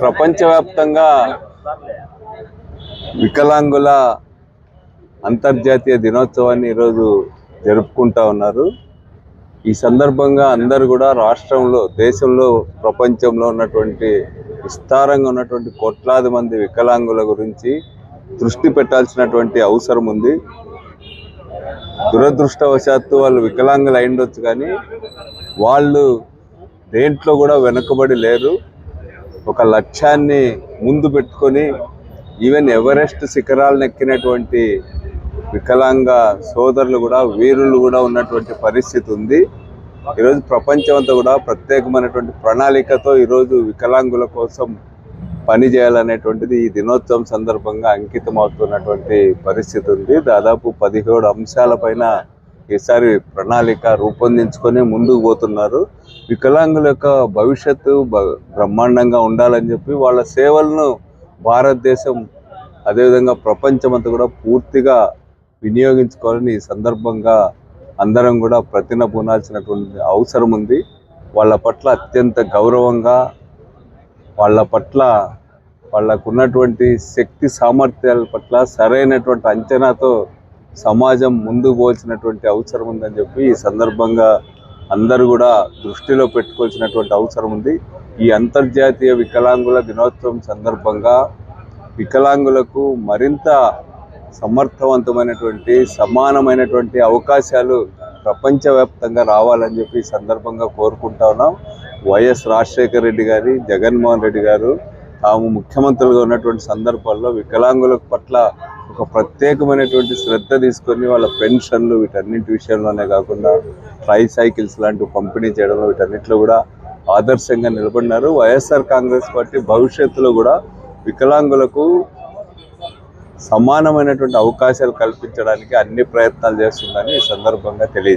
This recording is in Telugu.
ప్రపంచవ్యాప్తంగా వికలాంగుల అంతర్జాతీయ దినోత్సవాన్ని ఈరోజు జరుపుకుంటా ఉన్నారు. ఈ సందర్భంగా అందరూ కూడా రాష్ట్రంలో, దేశంలో, ప్రపంచంలో ఉన్నటువంటి విస్తారంగా ఉన్నటువంటి కోట్లాది మంది వికలాంగుల గురించి దృష్టి పెట్టాల్సినటువంటి అవసరం ఉంది. దురదృష్టవశాత్తు వాళ్ళు వికలాంగులు అయిండొచ్చు, కానీ వాళ్ళు దేంట్లో కూడా వెనుకబడి లేరు. ఒక లక్ష్యాన్ని ముందు పెట్టుకొని ఈవెన్ ఎవరెస్ట్ శిఖరాలను ఎక్కినటువంటి వికలాంగ సోదరులు కూడా, వీరులు కూడా ఉన్నటువంటి పరిస్థితి ఉంది. ఈరోజు ప్రపంచం అంతా కూడా ప్రత్యేకమైనటువంటి ప్రణాళికతో ఈరోజు వికలాంగుల కోసం పని చేయాలనేటువంటిది ఈ దినోత్సవం సందర్భంగా అంకితం అవుతున్నటువంటి పరిస్థితి ఉంది. దాదాపు 17 అంశాలపైన ఈసారి ప్రణాళిక రూపొందించుకొని ముందుకు పోతున్నారు. వికలాంగుల యొక్క భవిష్యత్తు బ్రహ్మాండంగా ఉండాలని చెప్పి వాళ్ళ సేవలను భారతదేశం, అదేవిధంగా ప్రపంచం అంతా కూడా పూర్తిగా వినియోగించుకోవాలని ఈ సందర్భంగా అందరం కూడా ప్రతినబూనాల్సినటువంటి అవసరం ఉంది. వాళ్ళ పట్ల అత్యంత గౌరవంగా, వాళ్ళ పట్ల వాళ్ళకున్నటువంటి శక్తి సామర్థ్యాల పట్ల సరైనటువంటి అంచనాతో సమాజం ముందుకు పోల్సినటువంటి అవసరం ఉందని చెప్పి ఈ సందర్భంగా అందరూ కూడా దృష్టిలో పెట్టుకోవాల్సినటువంటి అవసరం ఉంది. ఈ అంతర్జాతీయ వికలాంగుల దినోత్సవం సందర్భంగా వికలాంగులకు మరింత సమర్థవంతమైనటువంటి, సమానమైనటువంటి అవకాశాలు ప్రపంచవ్యాప్తంగా రావాలని చెప్పి ఈ సందర్భంగా కోరుకుంటా ఉన్నాం. వైఎస్ రాజశేఖర రెడ్డి గారి, జగన్మోహన్ రెడ్డి గారు తాము ముఖ్యమంత్రులుగా ఉన్నటువంటి సందర్భాల్లో వికలాంగుల పట్ల ఒక ప్రత్యేకమైనటువంటి శ్రద్ధ తీసుకొని వాళ్ళ పెన్షన్లు వీటన్నింటి విషయంలోనే కాకుండా ట్రైసైకిల్స్ లాంటివి పంపిణీ చేయడంలో వీటన్నిటిలో కూడా ఆదర్శంగా నిలబడినారు. వైఎస్ఆర్ కాంగ్రెస్ పార్టీ భవిష్యత్తులో కూడా వికలాంగులకు సమానమైనటువంటి అవకాశాలు కల్పించడానికి అన్ని ప్రయత్నాలు చేస్తుందని ఈ సందర్భంగా తెలియజేస్తారు.